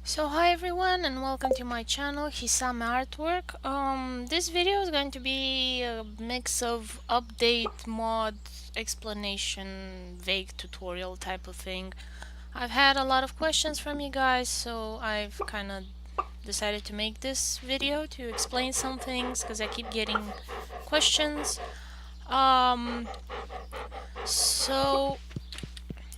So hi everyone and welcome to my channel Hisame Artwork. This video is going to be a mix of update, mod, explanation, vague tutorial type of thing. I've had a lot of questions from you guys, so I've kind of decided to make this video to explain some things because I keep getting questions. Um, so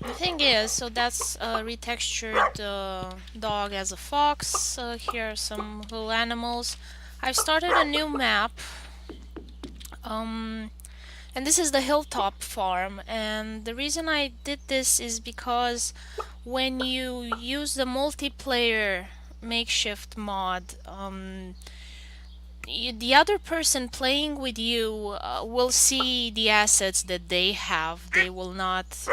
the thing is, so that's a retextured dog as a fox. Here are some little animals. I've started a new map, um, and this is the Hilltop farm. And the reason I did this is because when you use the multiplayer makeshift mod, the other person playing with you will see the assets that they have. They will not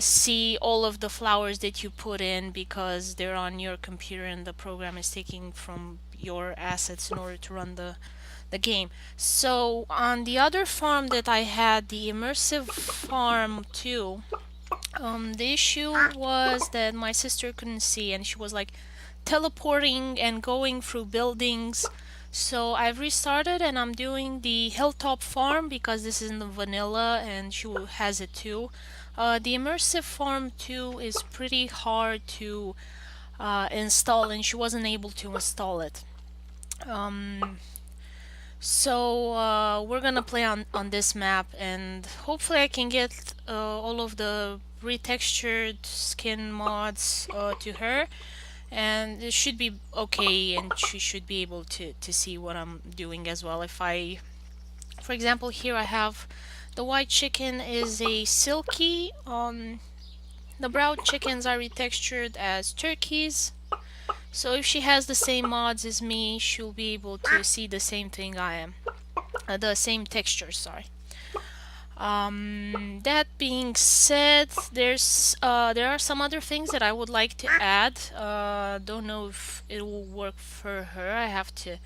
see all of the flowers that you put in because they're on your computer and the program is taking from your assets in order to run the game. So on the other farm that I had, the immersive farm too, the issue was that my sister couldn't see and she was like teleporting and going through buildings. So I've restarted and I'm doing the Hilltop farm because this is in the vanilla and she has it too. The immersive farm too is pretty hard to install and she wasn't able to install it. Um, so we're gonna play on this map and hopefully I can get all of the retextured skin mods to her, and it should be okay and she should be able to see what I'm doing as well. If I, for example, here I have the white chicken is a silky, the brown chickens are retextured as turkeys. So if she has the same mods as me, she'll be able to see the same thing I am. The same texture, sorry. That being said, there are some other things that I would like to add. Don't know if it will work for her. I have to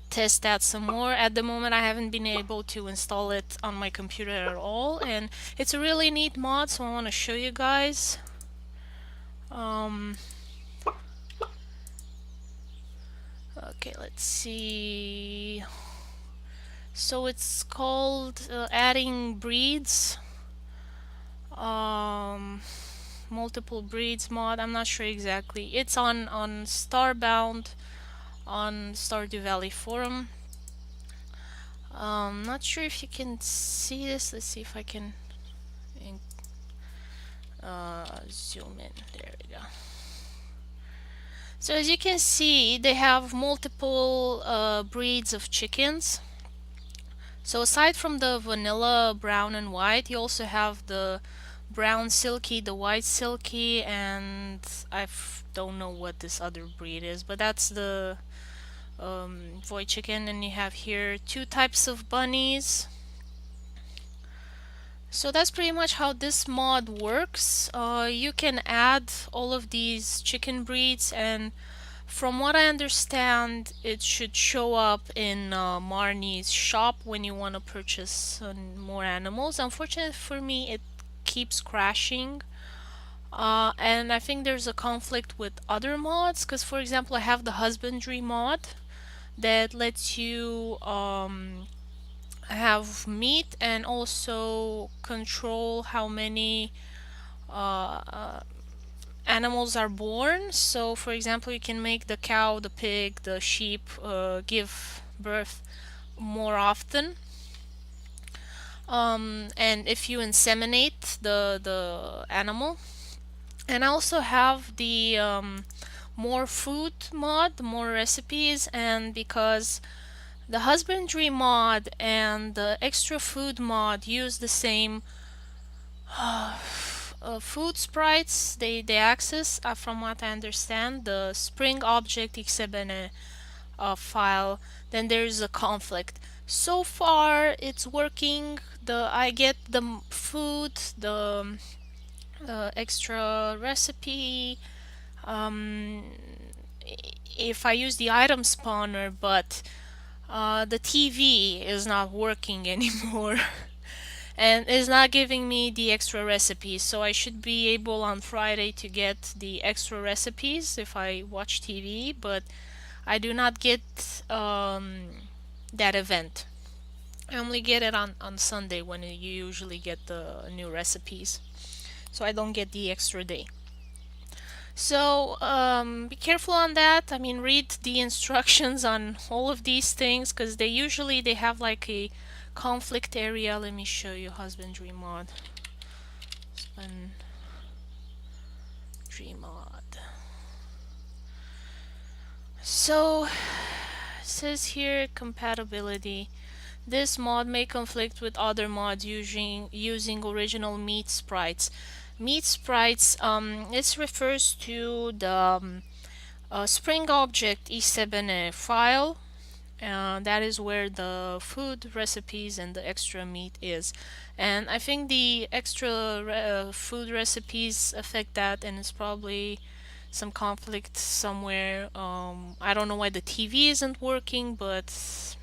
test that some more. At the moment, I haven't been able to install it on my computer at all, and it's a really neat mod, so I want to show you guys. Um, okay, let's see. So it's called adding breeds. Um, Multiple breeds mod. I'm not sure exactly. It's on Starbound on Stardew Valley forum. Not sure if you can see this. Let's see if I can zoom in. There we go. So as you can see, they have multiple breeds of chickens. So aside from the vanilla, brown, and white, you also have the brown silky, the white silky, and don't know what this other breed is, but that's the void chicken. And you have here two types of bunnies. So that's pretty much how this mod works. You can add all of these chicken breeds, and from what I understand, it should show up in Marnie's shop when you want to purchase more animals. Unfortunately for me, it keeps crashing. And I think there's a conflict with other mods, because for example, I have the husbandry mod that lets you have meat and also control how many animals are born. So for example, you can make the cow, the pig, the sheep give birth more often. And if you inseminate the animal. And I also have the more food mod, more recipes, and because the husbandry mod and the extra food mod use the same food sprites, they access, from what I understand, the spring object Hisame file, then there's a conflict. So far, it's working. I get the food, the extra recipe, um, if I use the item spawner, but the TV is not working anymore. and it's not giving me the extra recipes. So I should be able on Friday to get the extra recipes if I watch TV, but I do not get that event. I only get it on Sunday when you usually get the new recipes. So I don't get the extra day. So be careful on that. I mean, read the instructions on all of these things because they have like a conflict area. Let me show you husbandry mod. Husbandry mod. So it says here compatibility. This mod may conflict with other mods using original meat sprites. Meat sprites, this refers to the Spring Object E7 file. That is where the food recipes and the extra meat is. And I think the extra food recipes affect that, and it's probably some conflict somewhere. I don't know why the TV isn't working, but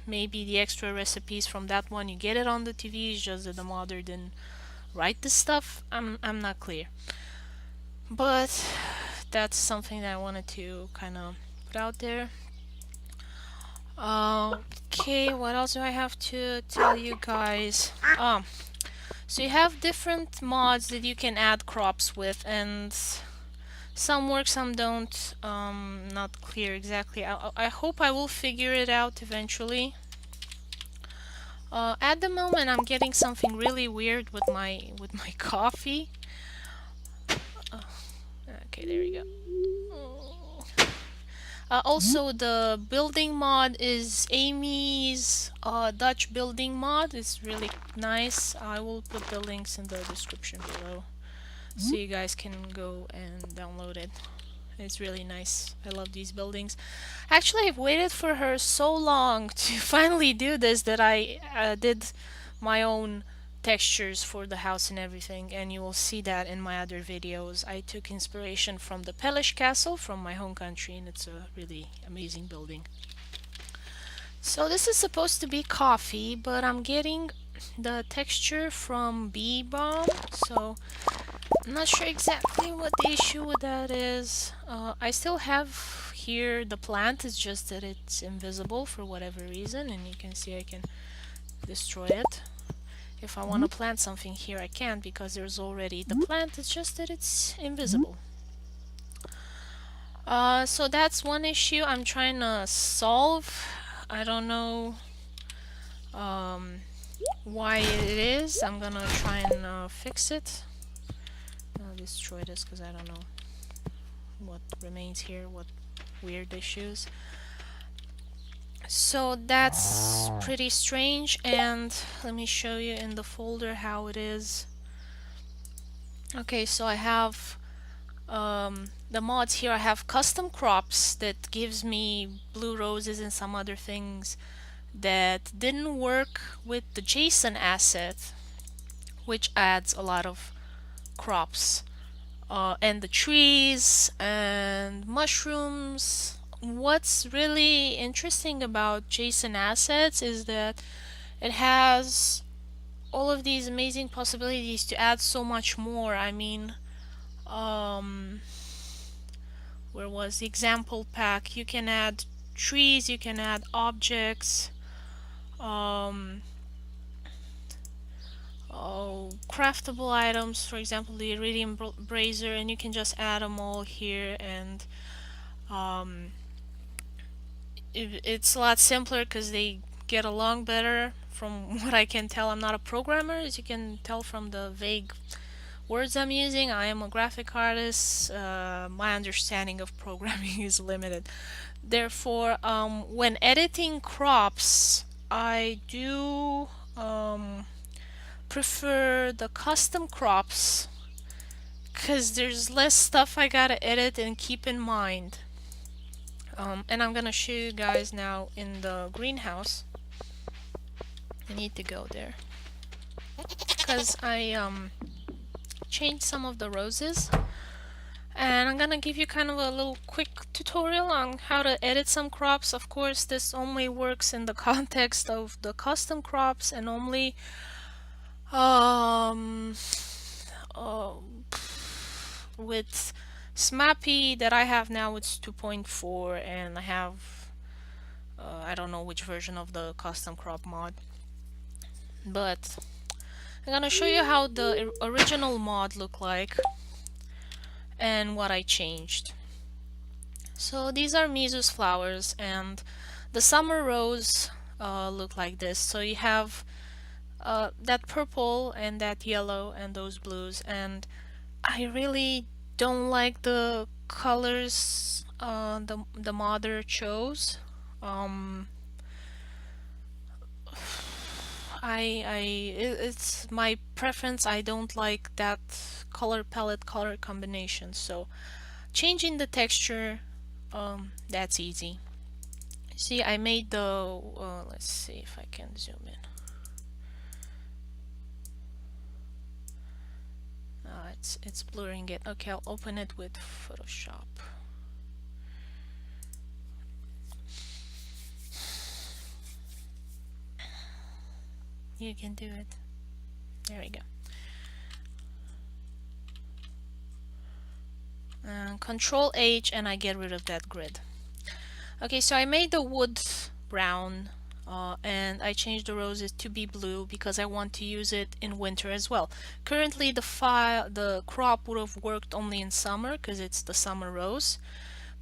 maybe the extra recipes from that one, you get it on the TV, it's just that the modder didn't write the stuff. I'm not clear. But that's something that I wanted to kind of put out there. Okay, what else do I have to tell you guys? So you have different mods that you can add crops with, and some work, some don't. Not clear exactly. I hope I will figure it out eventually. At the moment, I'm getting something really weird with my coffee. Okay, there you go. Also, the building mod is Amy's Dutch building mod. It's really nice. I will put the links in the description below so you guys can go and download it. It's really nice. I love these buildings. Actually, I've waited for her so long to finally do this that I did my own textures for the house and everything, and you will see that in my other videos. I took inspiration from the Pelish Castle from my home country, and it's a really amazing building. So this is supposed to be coffee, but I'm getting the texture from bee balm, so I'm not sure exactly what the issue with that is. I still have here the plant, it's just that it's invisible for whatever reason, and you can see I can destroy it. If I want to plant something here, I can't because there's already the plant, it's just that it's invisible. So that's one issue I'm trying to solve. I don't know why it is. I'm gonna try and fix it. I'll destroy this because I don't know what remains here, what weird issues. So that's pretty strange, and let me show you in the folder how it is. Okay, so I have the mods here. I have custom crops that gives me blue roses and some other things that didn't work with the JSON asset, which adds a lot of crops. And the trees and mushrooms. What's really interesting about JSON assets is that it has all of these amazing possibilities to add so much more. I mean, where was the example pack? You can add trees, you can add objects, craftable items, for example the iridium brazier, and you can just add them all here, and it's a lot simpler because they get along better from what I can tell. I'm not a programmer, as you can tell from the vague words I'm using. I am a graphic artist. My understanding of programming is limited. Therefore, when editing crops, I do prefer the custom crops because there's less stuff I gotta edit and keep in mind. And I'm gonna show you guys now in the greenhouse. I need to go there because I changed some of the roses, and I'm gonna give you kind of a little quick tutorial on how to edit some crops. Of course, this only works in the context of the custom crops and only Um, uh, with Smappy that I have now, it's 2.4, and I have I don't know which version of the custom crop mod, but I'm gonna show you how the original mod looked like and what I changed. So these are Mizu's flowers, and the summer rose look like this. So you have that purple and that yellow and those blues, and I really don't like the colors the mother chose. Um, it's my preference. I don't like that color palette, color combination. So changing the texture, that's easy. See, I made the. Let's see if I can zoom in. It's blurring it. Okay, I'll open it with Photoshop. You can do it. There we go. Control H and I get rid of that grid. Okay, so I made the wood brown and I changed the roses to be blue because I want to use it in winter as well. Currently the crop would have worked only in summer because it's the summer rose,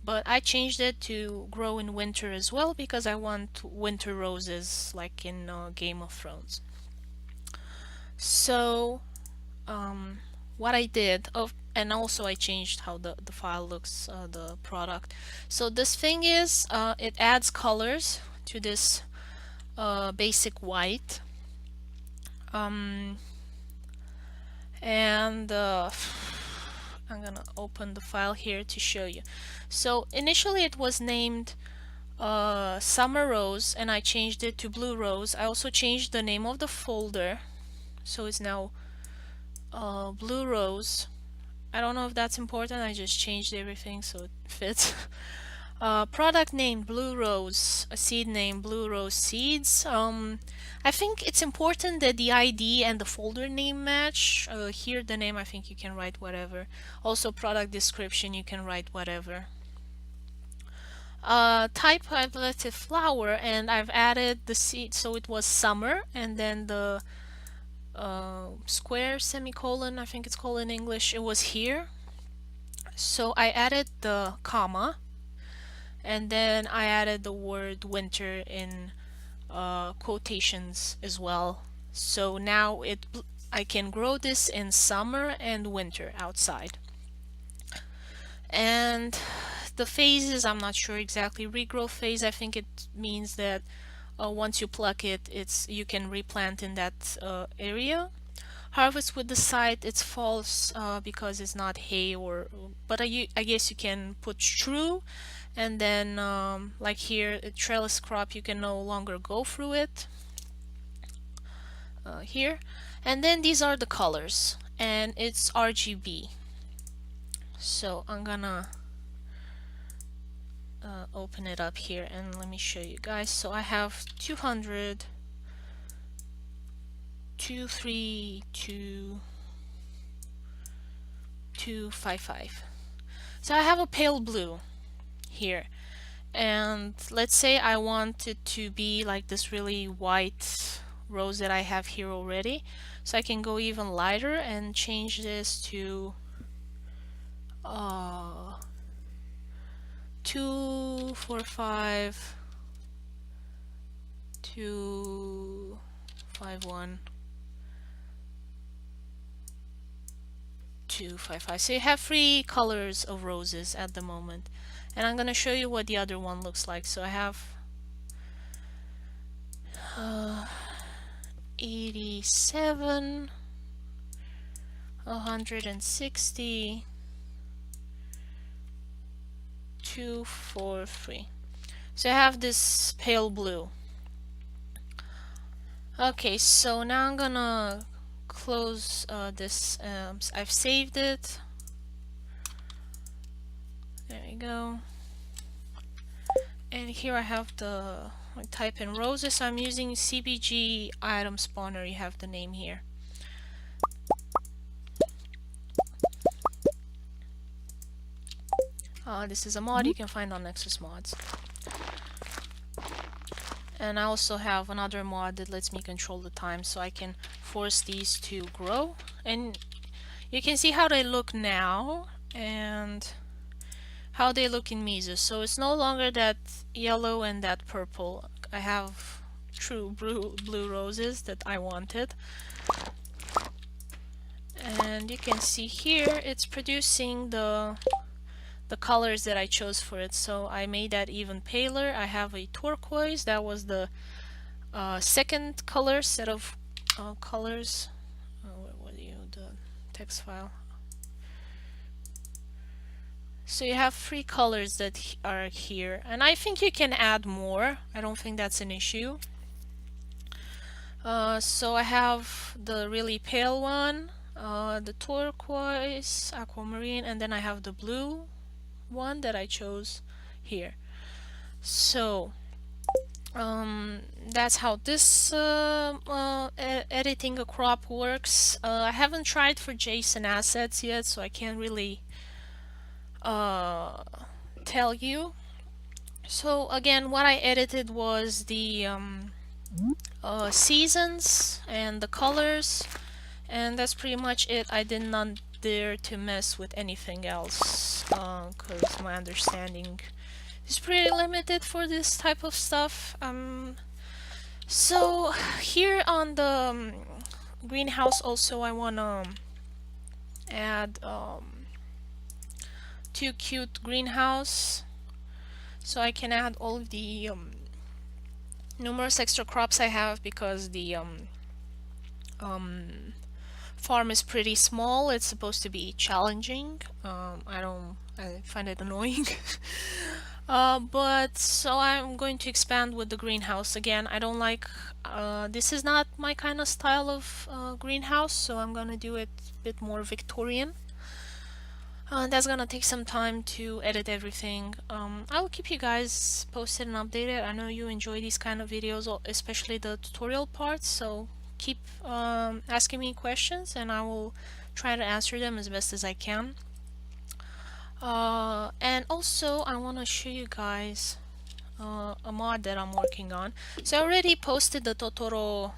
but I changed it to grow in winter as well because I want winter roses like in Game of Thrones. So um, what I did, and also I changed how the file looks, the product. So this thing is, it adds colors to this basic white. Um, and I'm gonna open the file here to show you. So initially it was named Summer Rose, and I changed it to Blue Rose. I also changed the name of the folder, so it's now Blue Rose. I don't know if that's important. I just changed everything so it fits. Product name Blue Rose, a seed name Blue Rose Seeds. I think it's important that the ID and the folder name match. Here the name, I think you can write whatever. Also product description, you can write whatever. Type I've left it flower, and I've added the seed, so it was summer, and then the square semicolon, I think it's called in English, it was here. So I added the comma, and then I added the word winter in quotations as well. So now I can grow this in summer and winter outside. And the phases, I'm not sure exactly. Regrowth phase, I think it means that once you pluck it, you can replant in that area. Harvest with the scythe, it's false because it's not hay, but I guess you can put true, and then like here, a trellis crop, you can no longer go through it here. And then these are the colors, and it's RGB. So I'm gonna open it up here and let me show you guys. So I have 200, 232, 255. So I have a pale blue here, and let's say I want it to be like this really white rose that I have here already, so I can go even lighter and change this to 245, 251, 255. So you have 3 colors of roses at the moment, and I'm gonna show you what the other one looks like. So I have 87, 160, 243. So I have this pale blue. Okay, so now I'm gonna close this. I've saved it. There we go. And here I have I type in roses. So I'm using CBG item spawner. You have the name here. This is a mod you can find on Nexus Mods. And I also have another mod that lets me control the time, so I can force these to grow. And you can see how they look now and how they look in Mises. So it's no longer that yellow and that purple. I have true blue roses that I wanted. And you can see here it's producing the colors that I chose for it. So I made that even paler. I have a turquoise. That was the second color set of colors. What do you the text file? So you have 3 colors that are here, and I think you can add more. I don't think that's an issue. So I have the really pale one, the turquoise, aquamarine, and then I have the blue one that I chose here. So that's how this editing a crop works. I haven't tried for JSON assets yet, so I can't really tell you. So again, what I edited was the seasons and the colors, and that's pretty much it. I did not dare to mess with anything else because my understanding is pretty limited for this type of stuff. So here on the greenhouse also I want to add 2 cute greenhouse, so I can add all of the numerous extra crops I have, because the farm is pretty small. It's supposed to be challenging. I find it annoying. But so I'm going to expand with the greenhouse again. I don't like this is not my kind of style of greenhouse, so I'm gonna do it a bit more Victorian. That's gonna take some time to edit everything. I'll keep you guys posted and updated. I know you enjoy these kind of videos, especially the tutorial parts, so keep asking me questions and I will try to answer them as best as I can. And also I want to show you guys a mod that I'm working on. So I already posted the Totoro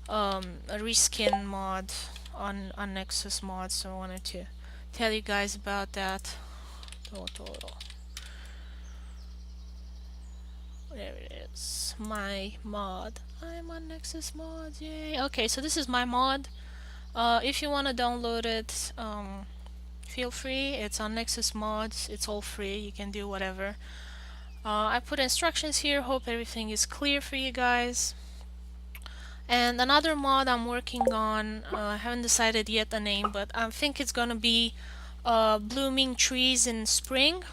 reskin mod on Nexus mod, so I wanted to tell you guys about that. Totoro. There it is. My mod. I'm on Nexus mods. Yay. Okay, so this is my mod. If you want to download it, feel free. It's on Nexus mods. It's all free. You can do whatever. I put instructions here. Hope everything is clear for you guys. And another mod I'm working on, I haven't decided yet the name, but I think it's gonna be blooming trees in spring.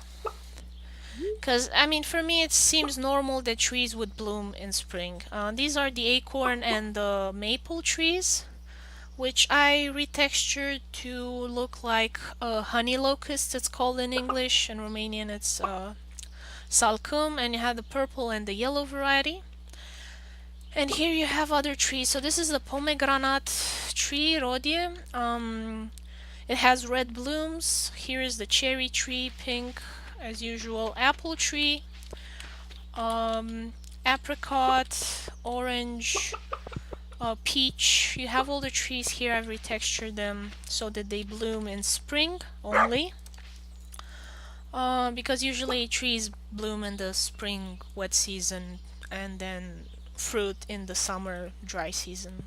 Because, I mean, for me it seems normal that trees would bloom in spring. These are the acorn and the maple trees, which I retextured to look like honey locust, it's called in English. In Romanian it's salcum, and you have the purple and the yellow variety. And here you have other trees. So this is the pomegranate tree, Rodie. It has red blooms. Here is the cherry tree, pink as usual. Apple tree, apricot, orange, peach. You have all the trees here. I've retextured them so that they bloom in spring only. Because usually trees bloom in the spring wet season and then fruit in the summer dry season.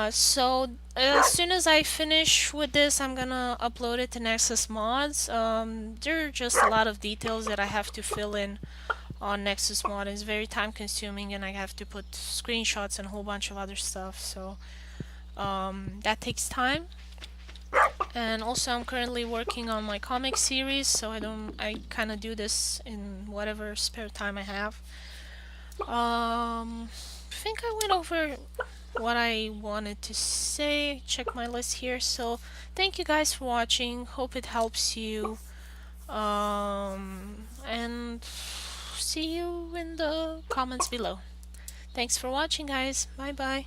So as soon as I finish with this, I'm gonna upload it to Nexus Mods. There are just a lot of details that I have to fill in on Nexus Mod. It's very time consuming and I have to put screenshots and a whole bunch of other stuff, so that takes time. And also I'm currently working on my comic series, so I kind of do this in whatever spare time I have. I think I went over what I wanted to say. Check my list here. So thank you guys for watching. Hope it helps you. And see you in the comments below. Thanks for watching, guys. Bye bye.